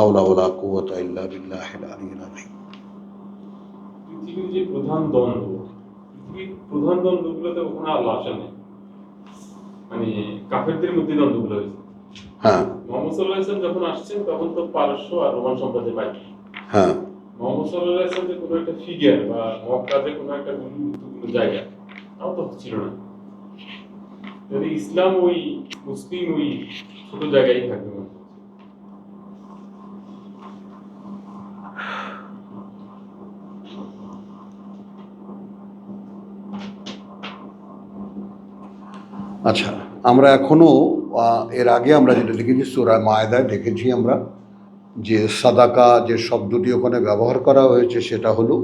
হাওলা ওয়ালা কুওয়াতা ইল্লা বিল্লাহিল আলিয়্যিল আযীম। পৃথিবীর যে পৃথিবীর প্রধান দ্বন্দ্বগুলোতে ওখানে আল্লাহ আসেন নাই। মানে কাফেরদের মধ্যে দ্বন্দ্বগুলো হয়েছে। হ্যাঁ মোহাম্মদ সাল্লাল্লাহু আলাইহি ওয়াসাল্লাম যখন আসছেন তখন তো পারস্য আর রোমান সাম্রাজ্যের বাইরে। হ্যাঁ মোহাম্মদ সাল্লাল্লাহু আলাইহি ওয়াসাল্লাম যে কোনো একটা ফিগার বা মক্কাতে কোনো একটা গুরুত্বপূর্ণ জায়গা তাও তো ছিল না। যদি ইসলাম ওই মুসলিম ওই ছোট জায়গায় থাকবে মনে হচ্ছে। আচ্ছা, আমরা এখনো এর আগে আমরা যেটা দেখেছি সূরা মায়েদায় দেখেছি আমরা যে সাদাকা যে শব্দটি ওখানে ব্যবহার করা হয়েছে সেটা হলো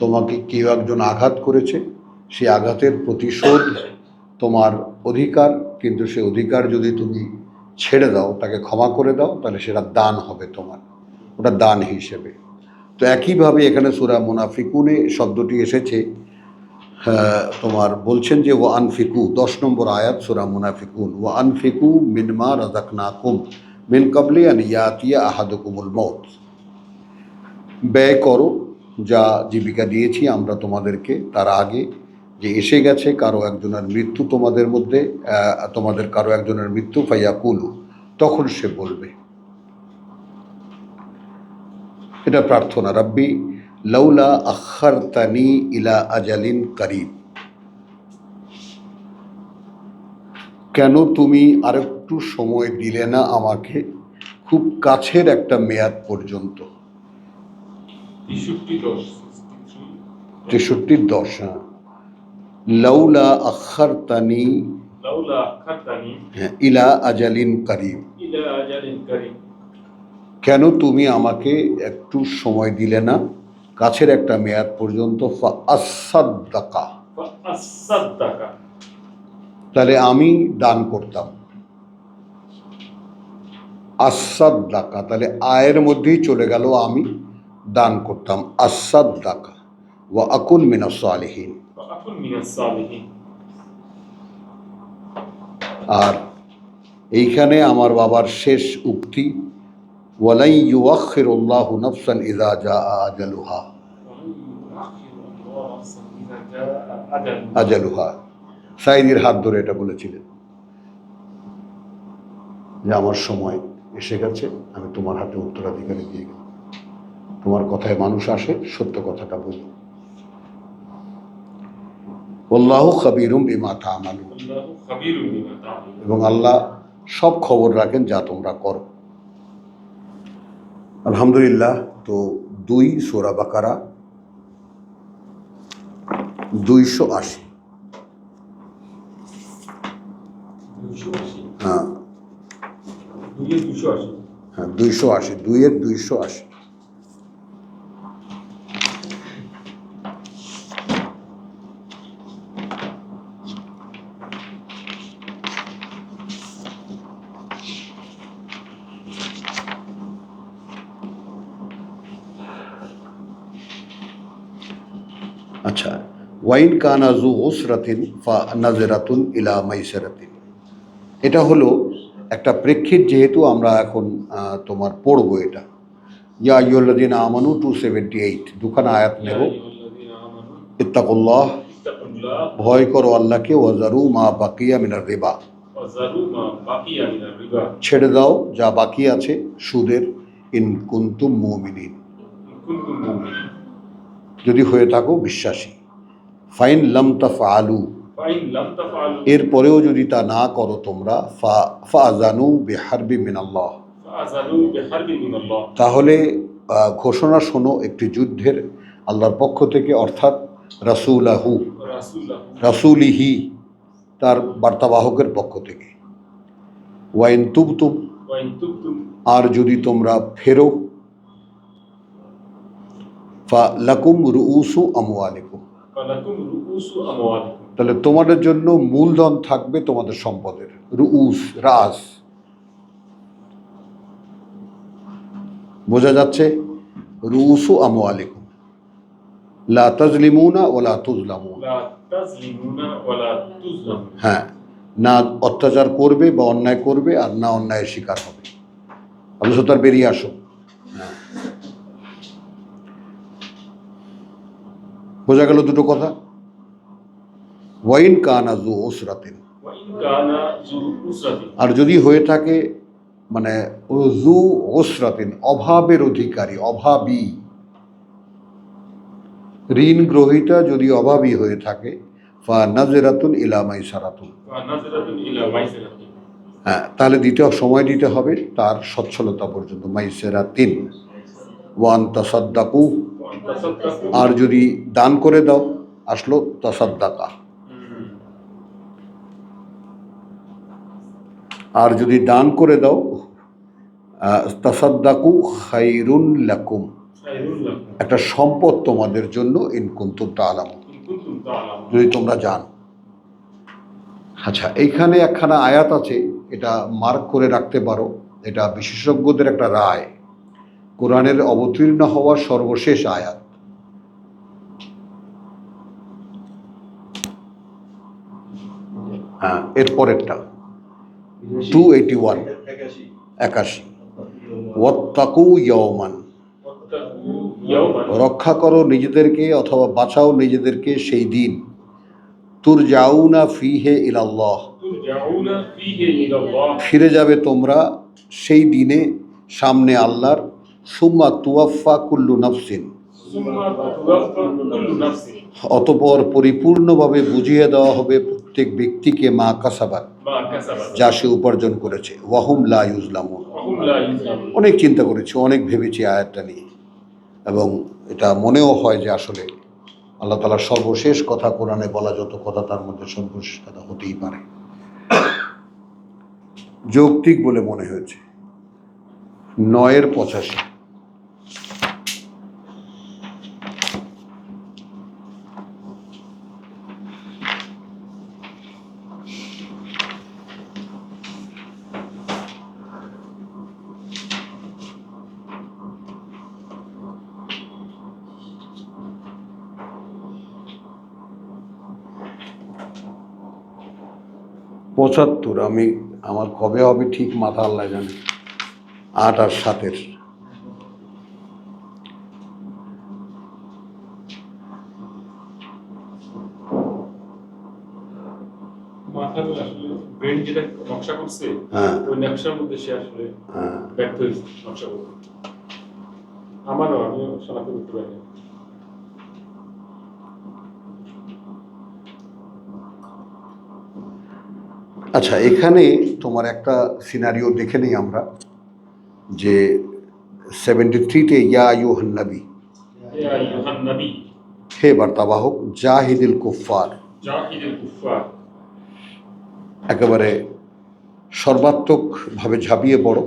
তোমাকে কেউ একজন আঘাত করেছে, সেই আঘাতের প্রতিশোধ তোমার অধিকার, কিন্তু সেই অধিকার যদি তুমি ছেড়ে দাও, তাকে ক্ষমা করে দাও, তাহলে সেটা দান হবে তোমার, ওটা দান হিসেবে। তো একইভাবে এখানে সূরা মুনাফিকুনে শব্দটি এসেছে। তোমার বলছেন যে ও আনফিকু 10 নম্বর আয়াত সূরা মুনাফিকুন, ও আনফিকু মিনমা রাযাকনাকুম মিন ক্বাবলি আন ইয়াতিয়া আহাদুকুমুল মউত। ব্যয় করো যা জীবিকা দিয়েছি আমরা তোমাদেরকে তার আগে, যে এসে গেছে কারো একজনের মৃত্যু তোমাদের মধ্যে, তোমাদের কারো একজনের মৃত্যু, ফাইয়াকুলু, তখন সে বলবে, এটা প্রার্থনা, রাব্বি লাউলা আখারতানি ইলা আজালিন করিব, কেন তুমি আরেকটু সময় দিলে না আমাকে খুব কাছের একটা মেয়াদ পর্যন্ত। 63:10, হ্যাঁ, লাউলা আখারতানি ইলা আজালিন করিব, কেন তুমি আমাকে একটু সময় দিলে না কাছের একটা মেয়াদ পর্যন্ত, ফাআসাদ্দাকা, তাহলে আমি দান করতাম। আসাদ্দাকা তাহলে আয়ের মধ্যেই চলে গেল, আমি দান করতাম। আসাদ্দাকা ওয়া আকুন মিনাস সালিহিন। আর এইখানে আমার বাবার শেষ উক্তি, ওয়ালাই ইউআখিরুল্লাহু নাফসান ইযা জাআ আজালুহা, আজালুহা সাইদির হাত ধরে এটা বলেছিলেন যে আমার সময় এসে গেছে, আমি তোমার হাতে উত্তরাধিকারী দিয়ে গেলাম, তোমার কথায় মানুষ আসে, সত্য কথাটা বলি। আল্লাহু খাবীরুম বিমা তা'মালুন, এবং আল্লাহ সব খবর রাখেন যা তোমরা করো। আলহামদুলিল্লাহ। তো 2 সূরা বাকারা 280, হ্যাঁ 280, 2-280। আচ্ছা, ওয়াইন কানা যু উসরাতিন ফানাযিরাতুন ইলা মাইসারাতিন, এটা হলো একটা প্রেক্ষিত, যেহেতু আমরা এখন তোমার পড়বো এটা। ইয়া আইয়ুহাল্লাযীনা আমানু 278, দুখানা আয়াত নেব। ইত্তাকুল্লাহ, ভয় করো আল্লাহকে, ওয়াজারু মা বাকিয়া মিনার রিবা, ছেড়ে দাও যা বাকি আছে সুদের, ইন কুনতুম মুমিনিন, যদি হয়ে থাকো বিশ্বাসী। ফাইন লাম তাফআলু, এরপরেও যদি তা না করো তোমরা, ফাআযানু বিহারবি মিনাল্লাহ, তাহলে ঘোষণা শোনো একটি যুদ্ধের আল্লাহর পক্ষ থেকে, অর্থাৎ রাসূলাহু, রাসূলিহি, তার বার্তাবাহকের পক্ষ থেকে। ওয়াইন তুবতুম, আর যদি তোমরা ফেরো, ফালাকুম রুউসু আমওয়ালিকুম, তাহলে তোমাদের জন্য মূলধন থাকবে তোমাদের সম্পদের। রুউস, রাস, বোঝা যাচ্ছে? রুউসু আমওয়ালিকুম, লা তাজলিমুনা ওয়ালা তুজলামুন, হ্যাঁ, না অত্যাচার করবে বা অন্যায় করবে, আর না অন্যায়ের শিকার হবে। অবশ্য তার বেরিয়ে আসো। বোঝা গেল দুটো কথা। ওয়াইন কানা জু উসরাতিন, ওয়াইন কানা যু উসরাতি, আর যদি হয়ে থাকে মানে জু উসরাতিন, অভাবের অধিকারী, অভাবী, ঋণ গ্রহীতা যদি অভাবী হয়ে থাকে, ফা নাজরাতুন ইলা মাইসারাতুন, ওয়া নাযরাতুন ইলা মাইসারাতিন, হ্যাঁ, তাহলে সময় দিতে হবে তার সচ্ছলতা পর্যন্ত। মাইসেরাতিন। ওয়ান তাসাদ্দাকু, ওয়া তাসাদ্দাকু, আর যদি দান করে দাও, আসলো তাসাদ্দাকা, আর যদি দান করে দাও, তাসাদ্দাকু খাইরুন লাকুম, খায়রুল লাকুম, একটা সম্পদ তোমাদের জন্য, ইন কুনতুম তা'লামুন, ইন কুনতুম তা'লামুন। যদি তোমরা জানো। আচ্ছা, এইখানে একখানা আয়াত আছে, এটা মার্ক করে রাখতে পারো, এটা বিশেষজ্ঞদের একটা রায়, কোরআনের অবতীর্ণ হওয়ার সর্বশেষ আয়াত। হ্যাঁ, এর পরেরটা 281, 81, ওয়াত্তাকু ইয়াওমান, ওয়াত্তাকু ইয়াওমান, রক্ষা করো নিজেদেরকে অথবা বাঁচাও নিজেদেরকে সেই দিন, তুরজাউনা ফিহে ইলাল্লাহ, তুরজাউনা ফীহি ইলাল্লাহ, ফিরে যাবে তোমরা সেই দিনে সামনে আল্লাহর, সুম্মা তুওয়াফা কুল্লু নাফসিন, সুম্মা তুওয়াফা কুল্লু নাফসিন, অতঃপর পরিপূর্ণভাবে বুঝিয়ে দেওয়া হবে প্রত্যেক ব্যক্তিকে মা কাসাবাত, মা কাসাবাত, যা সে উপার্জন করেছে, ওয়াহুম লা ইউজলামুন। ওয়া হুম লা ইউজলামুন। অনেক চিন্তা করেছি, অনেক ভেবেছি আয়াতটা নিয়ে, এবং এটা মনেও হয় যে আসলে আল্লাহ তাআলার সর্বশেষ কথা, কোরআনে বলা যত কথা তার মধ্যে সর্বশেষ কথা হতেই পারে, যৌক্তিক বলে মনে হয়েছে। 9-85, আমি আমার কবে হবে ঠিক মাথা আল্লাহ জানে, 8 আর 7-এর। মাথার আসলে ব্রেন যেটা নকশা করছে, হ্যাঁ। ওই নকশার মধ্যে সে আসলে হ্যাঁ। ব্যর্থ হয়েছে নকশা করতে। আমারও, আমিও শনাক্ত করতে পারিনি। আচ্ছা, এখানে তোমার একটা সিনারিও দেখে নিই আমরা, যে 73-তে ইয়া আইয়ুহান নবী, ইয়া আইয়ুহান নবী, হে বার্তাবাহক, জাহিদিল কুফফার, জাহিদিল কুফফার, একেবারে সর্বাত্মকভাবে ঝাঁপিয়ে পড়ো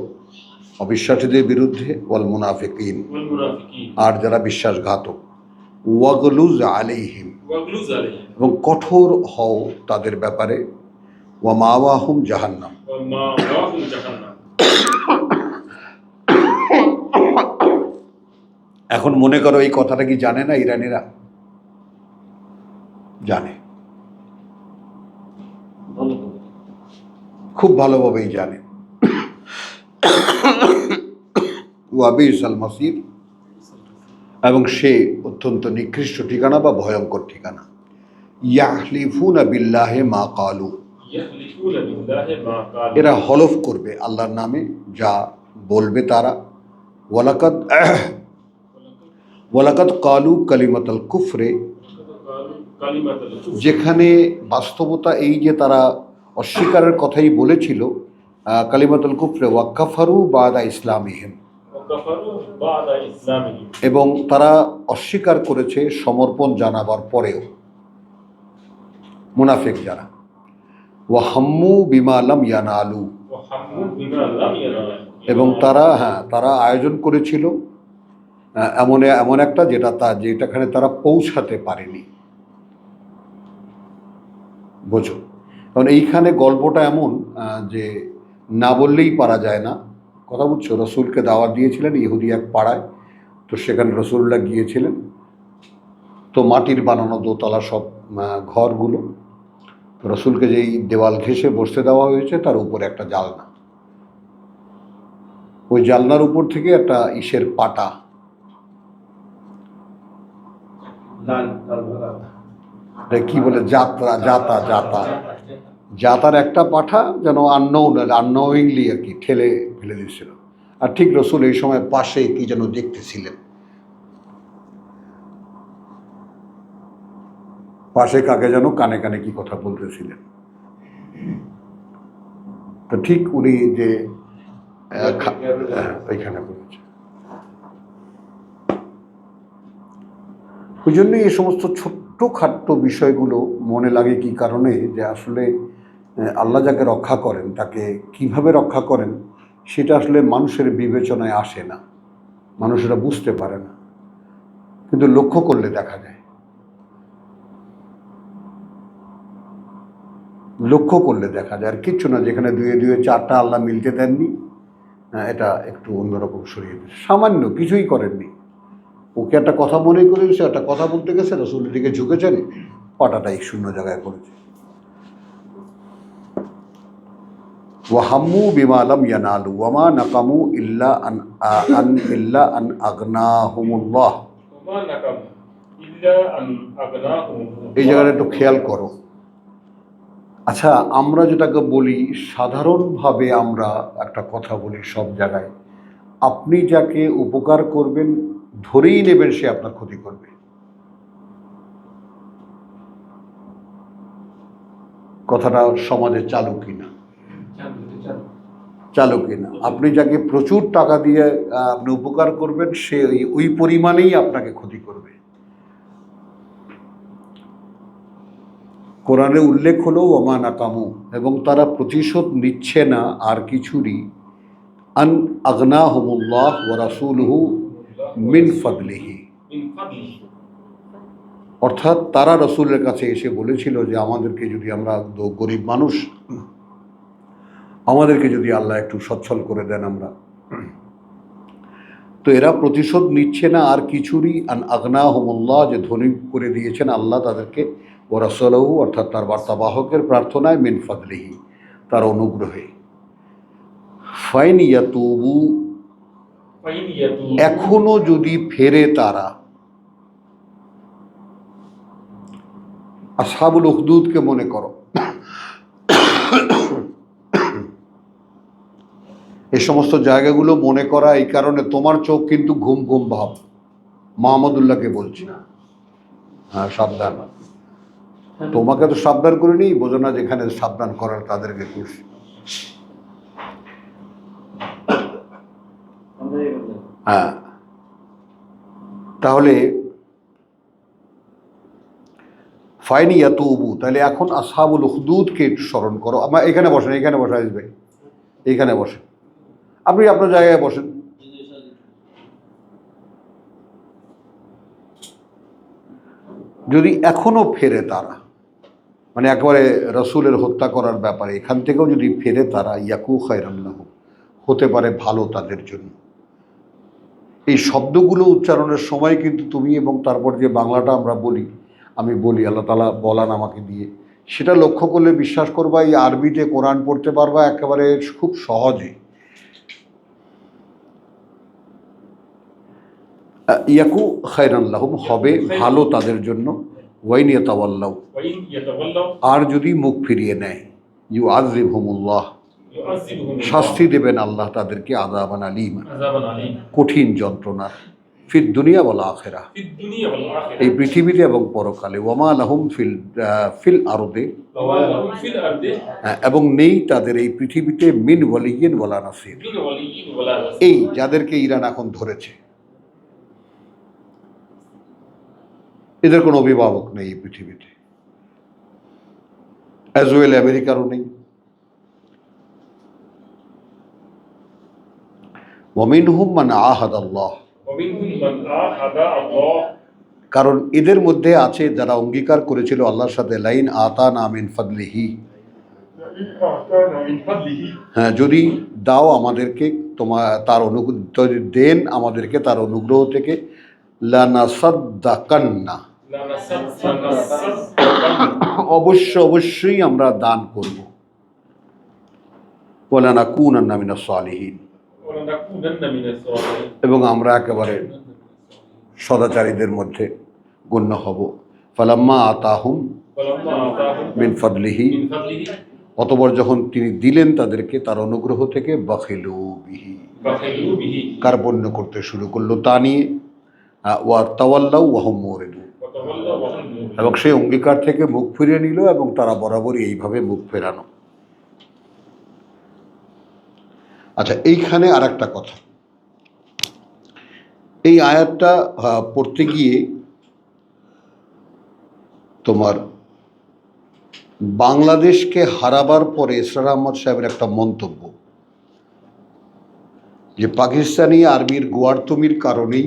অবিশ্বাসীদের বিরুদ্ধে, ওয়াল মুনাফিকিন, ওয়াল মুনাফিকিন, আর যারা বিশ্বাসঘাতক, ওয়াগলুজ আলাইহিম, ওয়াগলুজ আলাইহিম, এবং কঠোর হও তাদের ব্যাপারে, ওয়া মাওয়াহুম জাহান্নাম, ওয়া মাওয়াহুম জাহান্নাম। এখন মনে করো এই কথাটা কি জানে না ইরানিরা? জানে, খুব ভালোভাবেই জানে। ওয়াবিসাল মাসির, এবং সে অত্যন্ত নিকৃষ্ট ঠিকানা বা ভয়ঙ্কর ঠিকানা। ইয়াহলিফুনা বিল্লাহি মা কালু, ইয়াহলিফুনা বিল্লাহি মা কালু, এরা হলফ করবে আল্লাহর নামে যা বলবে তারা। ওয়ালাকাদ কালু কালিমাতাল কুফরে, কালিমাতুল কুফর, যেখানে বাস্তবতা এই যে তারা অস্বীকারের কথাই বলেছিল, কালিমাতুল কুফরে, ওয়া কাফারু বাদা ইসলামিহিম, ওয়া কাফারু বাদা ইসলামিহিম, এবং তারা অস্বীকার করেছে সমর্পণ জানাবার পরেও, মুনাফিক যারা। ওয়া হাম্মু বিমা লাম ইয়ানালু, ওয়া হাম্মু বিমা লাম ইয়ানালু, এবং তারা আয়োজন করেছিল এমন একটা যেটাখানে তারা পৌঁছাতে পারেনি। বোঝো, কারণ এইখানে গল্পটা এমন যে না বললেই পারা যায় না, কথা বুঝছো। রসুলকে দাওয়াত দিয়েছিলেন ইহুদি এক পাড়ায়, তো সেখানে রসুল্লাহ গিয়েছিলেন, তো মাটির বানানো দোতলা সব ঘরগুলো, রসুলকে যেই দেওয়াল ঘেঁষে বসতে দেওয়া হয়েছে তার উপরে একটা জালনা, ওই জালনার উপর থেকে একটা ইসের পাটা কি বলে, যাত্রা, যাতা, যাতা, যাতার একটা পাঠা যেন আননোয়িংলি আর কি ঠেলে ফেলে দিয়েছিল। আর ঠিক রসুল এই সময় পাশে কি যেন দেখতেছিলেন, পাশে কাকে যেন কানে কানে কি কথা বলতেছিলেন। তো ঠিক উনি যে ওইখানে বলেছে। ওই জন্যই এই সমস্ত ছোট্ট খাট্ট বিষয়গুলো মনে লাগে কি কারণে, যে আসলে আল্লাহ যাকে রক্ষা করেন তাকে কিভাবে রক্ষা করেন সেটা আসলে মানুষের বিবেচনায় আসে না, মানুষেরা বুঝতে পারে না, কিন্তু লক্ষ্য করলে দেখা যায়, লক্ষ্য করলে দেখা যায়। আর কিচ্ছু না, যেখানে দুয়ে দুয়ে চারটা আল্লাহ মিলতে দেননি, এটা একটু অন্যরকম সরিয়ে দিয়েছে, সামান্য কিছুই করেননি। ওকে একটা কথা মনে করেছে, একটা কথা বলতে গেছে, রসুলের দিকে ঝুঁকেছেন, পাটাটাই শূন্য জায়গায় করেছে। ওয়াহাম্মু বিমা লাম ইয়ানালু ওয়ামা নাকামু ইল্লা আন আগনাহুমুল্লাহ। এই জায়গাটা একটু খেয়াল করো। আচ্ছা, আমরা যেটাকে বলি সাধারণভাবে, আমরা একটা কথা বলি সব জায়গায়, আপনি যাকে উপকার করবেন ধরেই নেবেন সে আপনার ক্ষতি করবে। কথাটা সমাজে চালু কিনা? চালু কিনা? আপনি যাকে প্রচুর টাকা দিয়ে আপনি উপকার করবেন সে ওই পরিমাণেই আপনাকে ক্ষতি করবে। কোরআনে উল্লেখ হলো ওমা নাকামু, এবং তারা প্রতিশোধ নিচ্ছে না আর কিছুরই, আন আগনাহুমুল্লাহ ওয়া রাসূলুহু মিন ফাদলিহি, অর্থাৎ তারা রসুলের কাছে এসে বলেছিল যে আমাদেরকে যদি, আমরা গরিব মানুষ, আমাদেরকে যদি আল্লাহ একটু সচ্ছল করে দেন আমরা। তো এরা প্রতিশোধ নিচ্ছে না আর কিছুরই, আন আগনাহুমুল্লাহ, যে ধনী করে দিয়েছেন আল্লাহ তাদেরকে, ও রাসূলুহু, অর্থাৎ তার বার্তাবাহকের প্রার্থনায়, মিন ফাদলিহি, তার অনুগ্রহে। ফাইন ইয়াতুবু, এখনো যদি ফেরে তারা, আসহাবুল উখদুদকে মনে করো, এই সমস্ত জায়গাগুলো মনে করা এই কারণে, তোমার চোখ কিন্তু ঘুম ঘুম ভাব, মাহমুদুল্লাহকে বলছি, হ্যাঁ সাবধান, তোমাকে তো সাবধান করে নিই, বোঝো না যেখানে সাবধান করার তাদেরকে করছি। হ্যাঁ, তাহলে ফাইনি ইয়াতুবু, তাহলে এখন আসহাবুল উখদুদকে একটু স্মরণ করো। আমার এখানে বসেন, এখানে বসে আসবে, এইখানে বসেন, আপনি আপনার জায়গায় বসেন। যদি এখনো ফেরে তারা, মানে একেবারে রসুলের হত্যা করার ব্যাপারে এখান থেকেও যদি ফেরে তারা, ইয়াকু খায়রান লাহুম, হতে পারে ভালো তাদের জন্য। এই শব্দগুলো উচ্চারণের সময় কিন্তু তুমি, এবং তারপর যে বাংলাটা আমরা বলি, আমি বলি, আল্লাহ তাআলা বলান আমাকে দিয়ে, সেটা লক্ষ্য করলে বিশ্বাস করবা এই আরবিতে কোরআন পড়তে পারবা একেবারে খুব সহজে। ইয়াকু খায়রান লাহুম, হবে ভালো তাদের জন্য, ওয়াইন ইয়াতাওয়াল্লাউ, আর যদি মুখ ফিরিয়ে নেয়, ইউআযিবহুমুল্লাহ, শাস্তি দেবেন আল্লাহ তাদেরকে, আযাবান আলীমা, কঠিন যন্ত্রণা, ফিদ দুনিয়া ওয়াল আখিরাহ, এই পৃথিবীতে এবং পরকালে, ওয়ামা লাহুম ফিল আরদে, এবং নেই তাদের এই পৃথিবীতে মিন ওয়ালিয়্যিন ওয়ালা নাসির, এই যাদেরকে ইরান এখন ধরেছে, এদের কোনো অভিভাবক নেই এই পৃথিবীতে, অ্যাজ ওয়েল আমেরিকারও নেই। ওয়ামিনহুম মান আহাদাল্লাহ, কারণ এদের মধ্যে আছে যারা অঙ্গীকার করেছিল আল্লাহর সাথে, লাইন আতানা মিন ফাদলিহি, হ্যাঁ যদি দাও আমাদেরকে তার অনুগ্রহ, দেন আমাদেরকে তার অনুগ্রহ থেকে, লানাসাদ্দাকান্না, অবশ্যই আমরা দান করব, ওয়ালানাকুনান্না মিনাস সালিহিন, এবং আমরা একেবারে সদাচারীদের মধ্যে গণ্য হব। ফালাম্মা আতাহুম ফালাম্মা আতাহুম মিন ফাদলিহি, মিন ফাদলিহি অতঃপর যখন তিনি দিলেন তাদেরকে তার অনুগ্রহ থেকে, বাখিলু বিহি, বাখিলু বিহি কার্পণ্য করতে শুরু করলো তা নিয়ে। ওয়া তাওয়াল্লাউ ওয়া হুম মুরিদুন, ওয়া তাওয়াল্লাউ ওয়া হুম মুরিদুন। এবং সেই অঙ্গীকার থেকে মুখ ফিরিয়ে নিল এবং তারা বরাবরই এইভাবে মুখ ফেরানো। আচ্ছা, এইখানে আর একটা কথা, এই আয়াতটা পড়তে গিয়ে তোমার বাংলাদেশকে হারাবার পরে এসরার আহমদ সাহেবের একটা মন্তব্য, যে পাকিস্তানি আর্মির গোয়ার্তমির কারণেই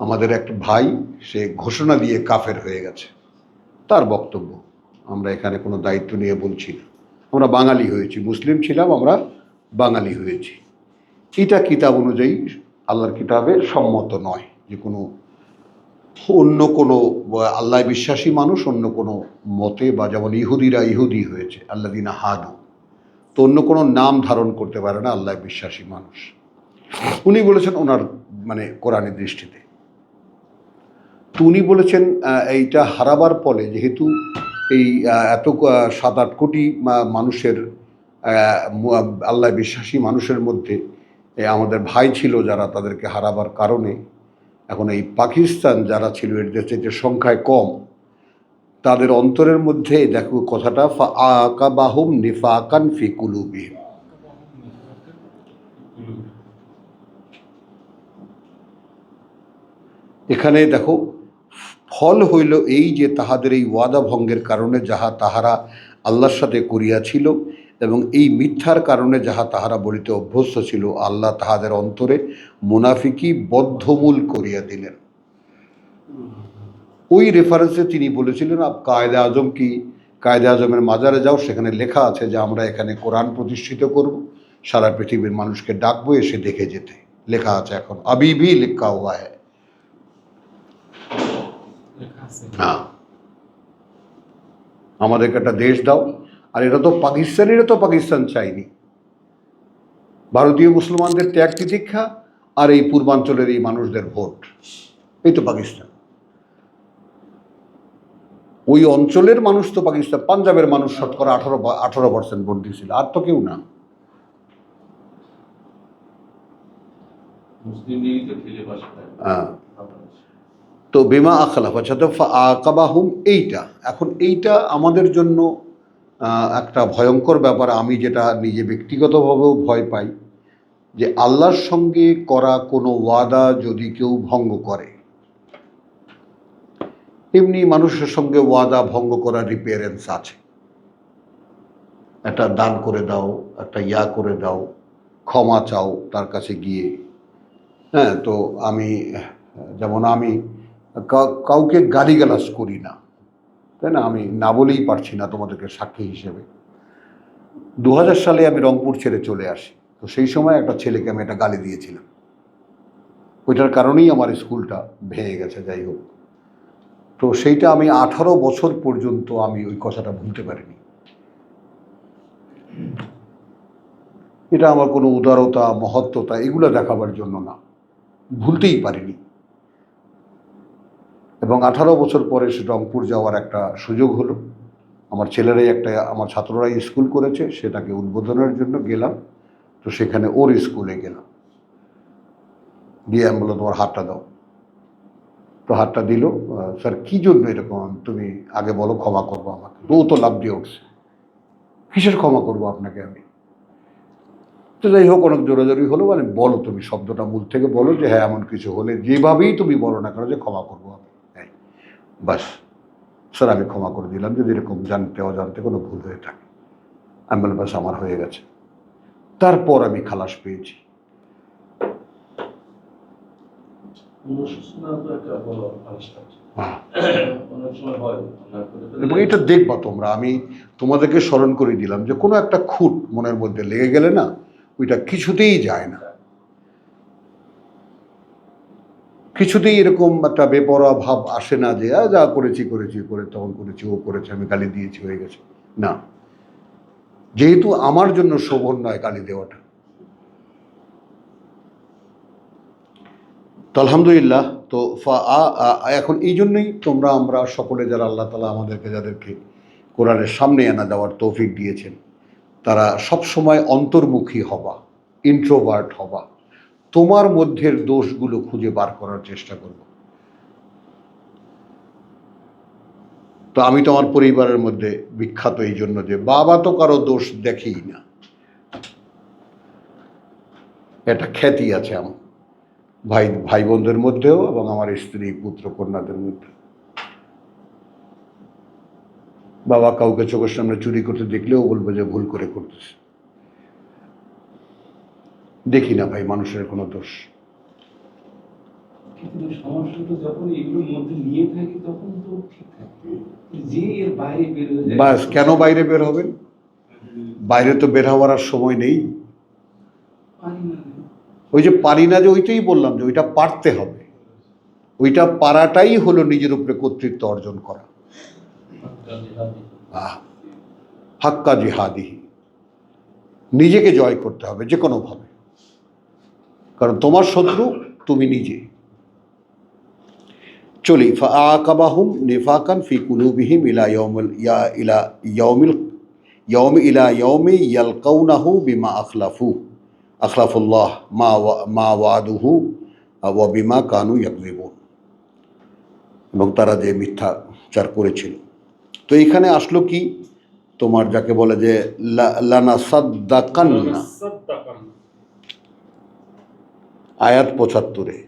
আমাদের এক ভাই সে ঘোষণা দিয়ে কাফের হয়ে গেছে, তার বক্তব্য। আমরা এখানে কোনো দায়িত্ব নিয়ে বলছি না, আমরা বাঙালি হয়েছি, মুসলিম ছিলাম, আমরা বাঙালি হয়েছি। এটা কিতাব অনুযায়ী আল্লাহর কিতাবে সম্মত নয় যে কোনো অন্য কোনো আল্লাহ বিশ্বাসী মানুষ অন্য কোনো মতে, বা যেমন ইহুদিরা ইহুদি হয়েছে আল্লাযিনা হাদু, তো অন্য কোনো নাম ধারণ করতে পারে না আল্লাহ বিশ্বাসী মানুষ। উনি বলেছেন ওনার মানে কোরআনের দৃষ্টিতে, তো উনি বলেছেন এইটা হারাবার ফলে যেহেতু এই এত 7-8 কোটি মানুষের আল্লাহ বিশ্বাসী মানুষের মধ্যে আমাদের ভাই ছিল যারা, তাদেরকে হারাবার কারণে এখন এই পাকিস্তান যারা ছিল এর দেশে যে সংখ্যায় কম, তাদের অন্তরের মধ্যে দেখো কথাটা ফাআকাবাহুম নিফাকান ফি কুলুবিহিম, এখানে দেখো ফল হইল এই যে তাহাদের এই ওয়াদা ভঙ্গের কারণে যাহা তাহারা আল্লাহর সাথে করিয়াছিল, এবং এই মিথ্যার কারণে যাহা তাহারা বলিতে অভ্যস্ত ছিল, আল্লাহ তাহাদের অন্তরে মুনাফিকি বদ্ধমূল করিয়া দিলেন। ওই রেফারেন্সে তিনি বলেছিলেন, কায়েদে আজম কি, কায়েদে আজমের মাজারে যাও, সেখানে লেখা আছে যে আমরা এখানে কোরআন প্রতিষ্ঠিত করব, সারা পৃথিবীর মানুষকে ডাকবো এসে দেখে যেতে, লেখা আছে এখন আবি ভি লিখা হুয়া হ্যায়। হ্যাঁ, আমাদেরকে একটা দেশ দাও। আর এটা তো পাকিস্তানিরা তো পাকিস্তান চাইনি, ভারতীয় মুসলমানদের ত্যাগ তিতিক্ষা আর এই পূর্বাঞ্চলের এই মানুষদের ভোট, এই তো পাকিস্তান। ওই অঞ্চলের মানুষ তো পাকিস্তান, পাঞ্জাবের মানুষ শতকরা 18% ভোট দিয়েছিল, আর তো কেউ না। তো বিমা আখলাফ, আচ্ছা, তো আকাবাহুম এইটা, এখন এইটা আমাদের জন্য একটা ভয়ঙ্কর ব্যাপার। আমি যেটা নিজে ব্যক্তিগতভাবেও ভয় পাই, যে আল্লাহর সঙ্গে করা কোনো ওয়াদা যদি কেউ ভঙ্গ করে, এমনি মানুষের সঙ্গে ওয়াদা ভঙ্গ করার রিপেয়ারেন্স আছে, একটা দান করে দাও, একটা করে দাও, ক্ষমা চাও তার কাছে গিয়ে। হ্যাঁ, তো আমি যেমন আমি কাউকে গালিগালাজ করি না, তাই না, আমি না বলেই পারছি না তোমাদেরকে সাক্ষী হিসেবে। 2000 সালে আমি রংপুর ছেড়ে চলে আসি, তো সেই সময় একটা ছেলেকে আমি একটা গালি দিয়েছিলাম, ওইটার কারণেই আমার স্কুলটা ভেঙে গেছে। যাই হোক, তো সেইটা আমি 18 বছর পর্যন্ত আমি ওই কথাটা ভুলতে পারিনি। এটা আমার কোনো উদারতা মহত্বতা এগুলো দেখাবার জন্য না, ভুলতেই পারিনি। এবং 18 বছর পরে সে রংপুর যাওয়ার একটা সুযোগ হলো, আমার ছেলেরাই একটা, আমার ছাত্ররাই স্কুল করেছে, সেটাকে উদ্বোধনের জন্য গেলাম। তো সেখানে ওর স্কুলে গেলাম, গিয়ে আমি বললাম তোমার হাতটা দাও। তো হাতটা দিল। স্যার কী জন্য এরকম, তুমি আগে বলো, ক্ষমা করবো আমাকে। ও তো লাভ দিয়ে উঠছে, কিসের ক্ষমা করবো আপনাকে আমি। তো যাই হোক, অনেক জোরাজোরি হলো, মানে বলো তুমি শব্দটা মূল থেকে বলো, যে হ্যাঁ এমন কিছু হলে যেভাবেই তুমি বলো না কেন, যে ক্ষমা করবো আমি, হ্যাঁ বাস স্যার আমি ক্ষমা করে দিলাম যদি এরকম জানতে অজান্তে কোনো ভুল হয়ে থাকে। আমি বললাম বাস আমার হয়ে গেছে। তারপর আমি খালাস পেয়েছি। এবং এটা দেখবা তোমরা, আমি তোমাদেরকে স্মরণ করে দিলাম যে কোনো একটা খুঁত মনের মধ্যে লেগে গেলে না, ওইটা কিছুতেই যায় না, কিছুতেই এরকম একটা বেপরোয়া ভাব আসে না, যে যা করেছি করে তখন করেছি, ও করেছে, আমি গালি দিয়েছি, হয়ে গেছে না। যেহেতু আমার জন্য শোভন নয় গালি দেওয়াটা, তো আলহামদুলিল্লাহ। তো এখন এই জন্যই আমরা সকলে যারা আল্লাহ তাআলা আমাদেরকে যাদেরকে কোরআনের সামনে আনা দেওয়ার তৌফিক দিয়েছেন, তারা সব সময় অন্তর্মুখী হবা, ইন্ট্রোভার্ট হবা, তোমার মধ্যের দোষগুলো খুঁজে বার করার চেষ্টা করব। তো আমি তো আমার পরিবারের মধ্যে বিখ্যাত এই জন্য যে বাবা তো কারো দোষ দেখেই না, এটা খ্যাতি আছে আমার ভাই বোনদের মধ্যেও এবং আমার স্ত্রী পুত্র কন্যাদের মধ্যে। বাবা কাউকে চোখের সামনে চুরি করতে দেখলেও বলবে যে ভুল করে করতেছে। দেখি না ভাই মানুষের কোনো দোষ। কিন্তু সমস্যাটা যখন এগুলোর মধ্যে নিয়ে থাকি তখন তো ঠিক থাকে, যে এর বাইরে বের হয়ে যায়। বাস কেন বাইরে বের হবেন? বাইরে তো বের হওয়ার আর সময় নেই। পারি না। ওই যে পারি না, যে ওইটাই বললাম যে ওইটা পারতে হবে। ওইটা পারাটাই হলো নিজের উপরে কর্তৃত্ব অর্জন করা। হাক্কা জিহাদিহি, নিজেকে জয় করতে হবে যে কোনোভাবে, কারণ তোমার শত্রু তুমি নিজে। চলি ফাআকাবাহুম নিফাকান ফি কুলুবিহিম ইলা ইয়াউমি ইয়ালকাউনাহু বিমা আখলাফুল্লাহ মা ওয়াদুহু ওয়া বিমা কানু ইয়াকযিবুন, এবং তারা যে মিথ্যাচার করেছিল। তো এখানে আসলো কি, তোমার যাকে বলে যে লানাসাদ্দাকান্না, আয়াত 75-এ।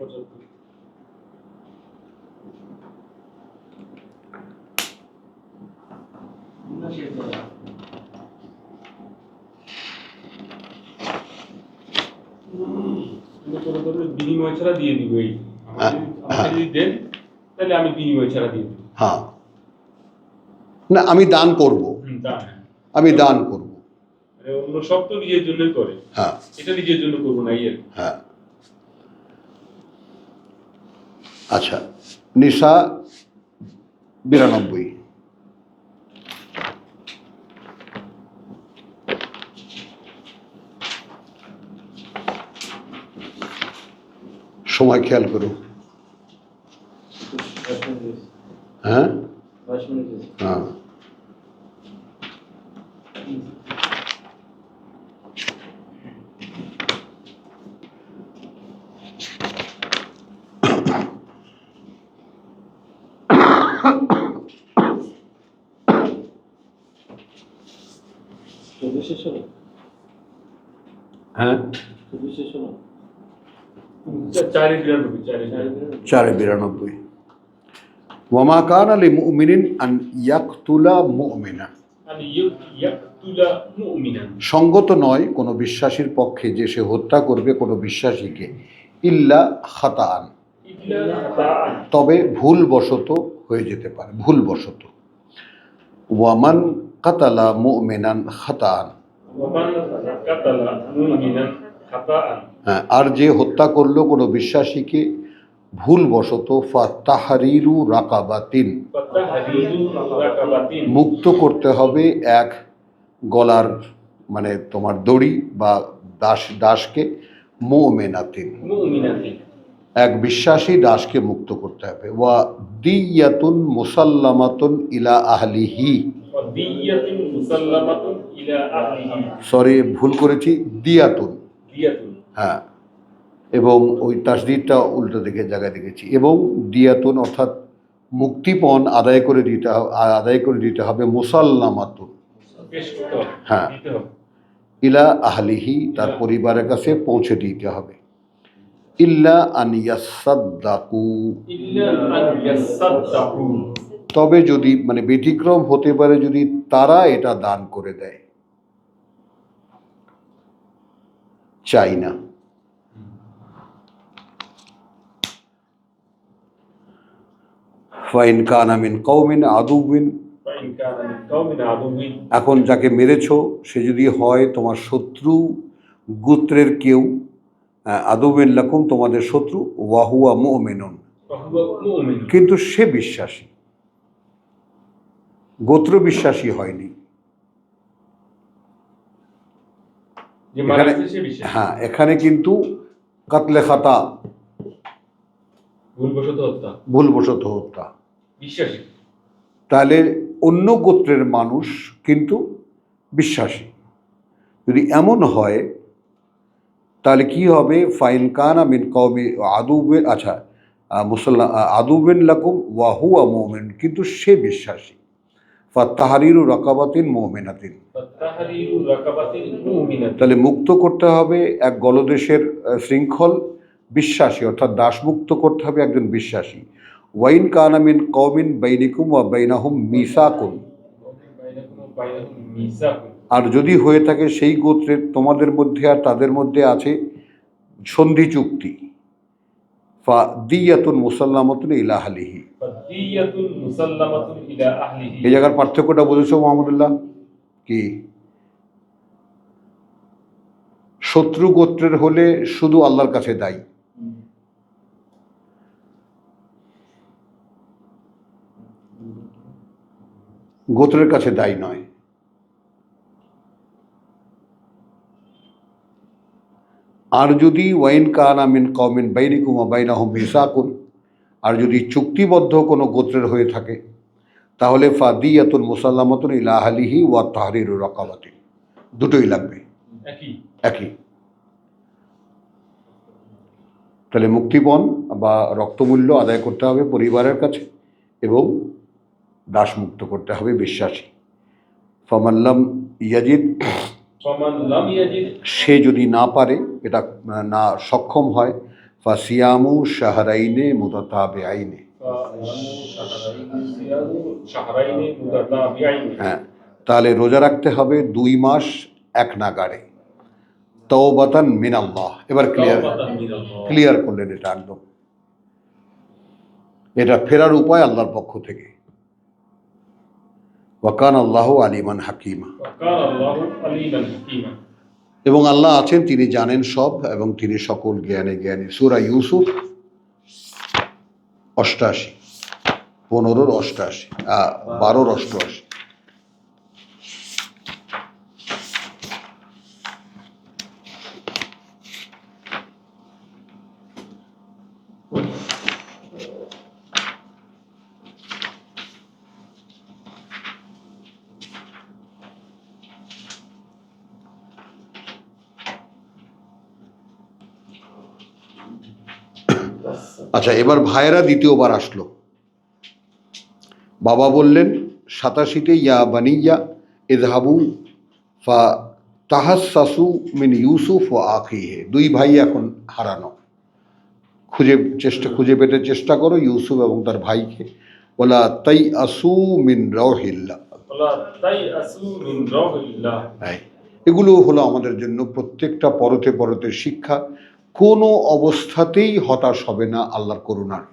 বিনিময় ছাড়া দিয়ে দিব, এই আমাকে যদি দেন তাহলে আমি বিনিময় ছাড়া দিয়ে দিব। হ্যাঁ, না আমি দান করব, আমি দান করব। অন্য সব তো নিজের জন্যই করে, হ্যাঁ এটা নিজের জন্য করবো না। হ্যাঁ। আচ্ছা, নিসা 92। সময় খেয়াল করো। হ্যাঁ হ্যাঁ। হ্যাঁ 492। ওয়ামা কানা লিমুমিনিন আন ইয়াকতুলা মুমিনান, সঙ্গত নয় কোনো বিশ্বাসীর পক্ষে যে সে হত্যা করবে কোনো বিশ্বাসীকে, ইল্লা খাতাআন, তবে ভুলবশত হয়ে যেতে পারে, ভুলবশত। ওয়ামান কাতালা মুমিনান খাতাআন, হ্যাঁ, আর যে হত্যা করলো কোনো বিশ্বাসীকে ভুলবশত, ফাতাহরিরু রাকাবাতিন, মুক্ত করতে হবে এক গলার মানে তোমার দড়ি বা দাসকে, মুমিনাতিন, এক বিশ্বাসী দাসকে মুক্ত করতে হবে। ওয়া দিয়াতুন মুসাল্লামাতুন ইলা আহলিহি, সরি ভুল করেছি, দিয়াতুন, হ্যাঁ, এবং ওই তাসদীদটা উল্টো দিকে জায়গায় দেখেছি। এবং দিয়াতুন অর্থাৎ মুক্তিপণ আদায় করে দিতে হবে, মুসাল্লামাতুন, হ্যাঁ, ইলা আহলিহি, তার পরিবারের কাছে পৌঁছে দিতে হবে। ইল্লা আন ইয়াসাদ্দাকু, তবে যদি মানে ব্যতিক্রম হতে পারে যদি তারা এটা দান করে দেয়, চাই না। ফাইন কানা মিন কওমিন আদুবিন, এখন যাকে মেরেছো সে যদি হয় তোমার শত্রু গোত্রের কেউ, আদুবিন লাকুম, তোমাদের শত্রু, ওয়াহুয়া মুমিনুন, কিন্তু সে বিশ্বাসী, গোত্র বিশ্বাসী হয়নি। হ্যাঁ, এখানে কিন্তু কাতলে খাতা, ভুলবশত হত্যা, ভুলবশত হত্যা। বিশ্বাসী। তাহলে অন্য গোত্রের মানুষ কিন্তু বিশ্বাসী। যদি এমন হয় তাহলে কি হবে? ফাইন কানা মিন কওমি আদুবেন, আচ্ছা, আদুবেন লাকুম ওয়া হুয়া মুমিন, কিন্তু সে বিশ্বাসী। ফাতাহরিরু রাকাবাতিন মুমিনাতিন, ফাতাহরিরু রাকাবাতিন মুমিনাতিন। তাহলে মুক্ত করতে হবে এক গলদেশের শৃঙ্খল, বিশ্বাসী, অর্থাৎ দাসমুক্ত করতে হবে একজন বিশ্বাসী। ওয়াইন কানা মিন কওমিন বাইনিকুম ওয়া বাইনাহুম মিসাকুন, বাইনাকুম ওয়া বাইনাহুম মিসাকুন। আর যদি হয়ে থাকে সেই গোত্রের তোমাদের মধ্যে আর তাদের মধ্যে আছে সন্ধি চুক্তি, ফাদিয়াতুন মুসাল্লামাতুন ইলা আহলিহি, ফাদিয়াতুন মুসাল্লামাতুন ইলা আহলিহি। এই জায়গার পার্থক্যটা বুঝেছো মোহাম্মদুল্লাহ? কি শত্রু গোত্রের হলে শুধু আল্লাহর কাছে দায়ী, গোত্রের কাছে দায়ী নয়। আর যদি ওয়াইন কানা মিন কওমিন বাইনিকুম ওয়া বাইনাহুম মিসাকুন, আর যদি চুক্তিবদ্ধ কোনো গোত্রের হয়ে থাকে তাহলে ফাদিয়াতুন মুসাল্লামাতুন ইলা আহলিহি ওয়া তাহরিরু রাকাবাতিন, দুটোই লাগবে, একই। তাহলে মুক্তিপণ বা রক্তমূল্য আদায় করতে হবে পরিবারের কাছে এবং দাসমুক্ত করতে হবে বিশ্বাসী। ফামাল্লাম ইয়াজিদ, সে যদি না পারে, এটা না সক্ষম হয়, ফাসিয়ামু শাহরাইনে মুতাতাবিআইনে, হ্যাঁ, তাহলে রোজা রাখতে হবে 2 মাস এক নাগাড়ে, তাওবাতান মিনাল্লাহ। এবার ক্লিয়ার করলেন এটা একদম, এটা ফেরার উপায় আল্লাহর পক্ষ থেকে। ওয়াকান আল্লাহু আলিমান হাকিমা, এবং আল্লাহ আছেন, তিনি জানেন সব এবং তিনি সকল জ্ঞানে জ্ঞানী। সূরা ইউসুফ 88, 15-র 88, 12-র 88। আচ্ছা, এবার ভাইয়েরা দ্বিতীয়বার আসলো। বাবা বললেন 87-তে, ইয়া বানিয়া ইযহাবু ফা তাহাসসাসু মিন ইউসুফ ওয়া আখিহি, 2 ভাই এখন হারানো, খুঁজে পেতে চেষ্টা করো ইউসুফ এবং তার ভাইকে। ওয়ালা তাইআসু মিন রাউহিল্লাহ, এগুলো হলো আমাদের জন্য প্রত্যেকটা পরতে পরতে শিক্ষা। কোনো অবস্থাতেই হতাশ হবে না আল্লাহর করুণার।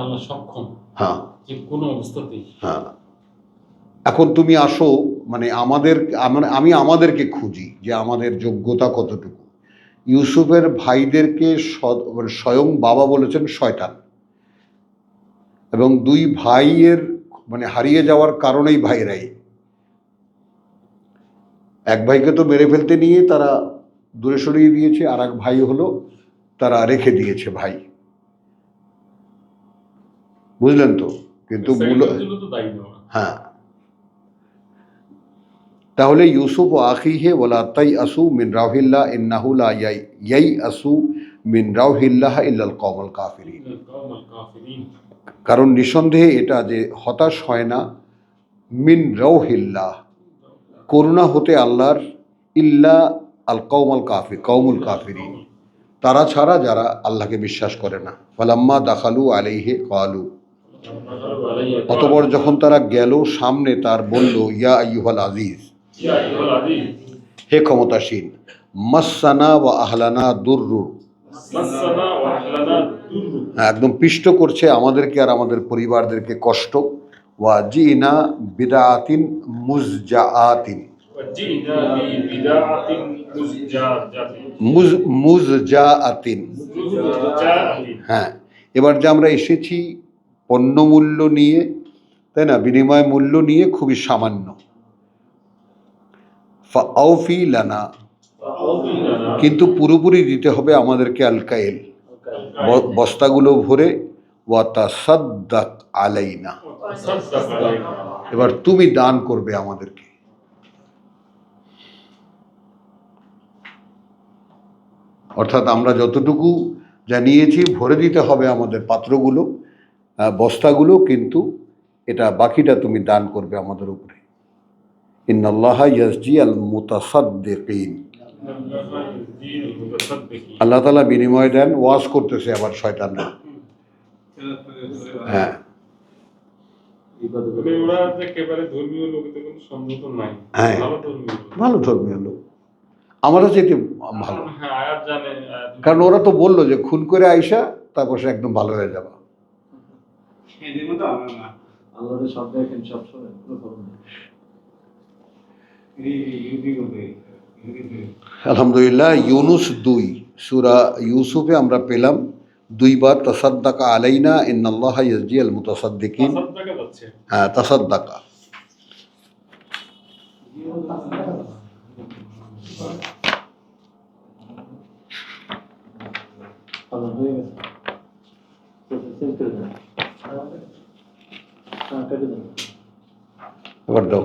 আল্লাহ সক্ষম, হ্যাঁ, যে কোনো অবস্থাতেই। হ্যাঁ, এখন তুমি আসো, মানে আমি আমাদেরকে খুঁজি যে আমাদের যোগ্যতা কতটুকু। ইউসুফের ভাইদেরকে স্বয়ং বাবা বলেছেন শয়তান, এবং 2 ভাইয়ের মানে হারিয়ে যাওয়ার কারণেই ভাইরাই, এক ভাইকে তো মেরে ফেলতে নিয়ে তারা দূরে সরিয়ে দিয়েছে, আর এক ভাই হলো তারা রেখে দিয়েছে ভাই, বুঝলেন তো? কিন্তু হ্যাঁ, তাহলে ইউসুফ ও আখিহি ওয়ালা তাইআসু মিন রাউহিল্লাহ ইন্নাহু লা ইয়াইআসু মিন রাউহিল্লাহ ইল্লাল কওমুল কাফিরিন, কারণ নিঃসন্দেহে এটা যে হতাশ হয় না মিন রাউহিল্লাহ, করুণা হতে আল্লাহর, ইল্লা আল কওমুল কাফিরিন, তারা ছাড়া যারা আল্লাহকে বিশ্বাস করে না। ফালাম্মা দাখালু আলাইহি ক্বালু, অতঃপর যখন তারা গেল সামনে তার, বলল ইয়া আইয়ুহাল আজিজ, হে ক্ষমতাসীন, মাসসানা ওয়া আহলানা দুররু, একদম পিষ্ট করছে আমাদেরকে আর আমাদের পরিবারদেরকে কষ্ট। ওয়া জিনা বিদআতিন মুজজাআতিন, মুজজাআতিন, হ্যাঁ, এবার যে আমরা এসেছি পণ্য মূল্য নিয়ে, তাই না, বিনিময় মূল্য নিয়ে খুবই সামান্য। ফাআউফি লানা অল্পই জানা। কিন্তু পুরোপুরি দিতে হবে আমাদেরকে আল কাইল, বস্তাগুলো ভরে ওয়াতাসাদ্দাক আলাইনা। সাদ্দাক আলাইনা। এবার তুমি দান করবে আমাদেরকে। অর্থাৎ আমরা যতটুকু জানিয়েছি ভরে দিতে হবে আমাদের পাত্রগুলো, বস্তাগুলো, কিন্তু এটা বাকিটা তুমি দান করবে আমাদের উপরে। ইন্নাল্লাহা ইয়াজজি আল মুতাসাদ্দিকিন। আল্লাহ তাআলা বিনিময় দেন। ওয়াজ করতেছে আবার শয়তানরা। হ্যাঁ, মানে ওরা যে একেবারে ধর্মীয় লোকেদের কোনো সন্দেহ তো নাই। হ্যাঁ। ভালো ধর্মীয় লোক। ভালো ধর্মীয় লোক, আমরা যেতে ভালো। হ্যাঁ, আয়াত জানে, কারণ ওরা তো বললো যে খুন করে আইসা তারপর সে একদম ভালো হয়ে যাবে। আল্লাহর সব দেখেন, সব শোনেন, কোনো খবর নেই। আলহামদুলিল্লাহ। ইউনুস 2 সূরা ইউসুফে আমরা পেলাম 2 বার তাসাদ্দাকা আলাইনা ইন্নাল্লাহা ইয়াজজি আল মুতাসাদ্দিকিন। সাদ্দাকা যাচ্ছে। হ্যাঁ, তাসাদ্দাকা। আল্লাহ হয়ে গেছে। সেন্ড করে দেন। হ্যাঁ, কেটে দেন। এবার দাও।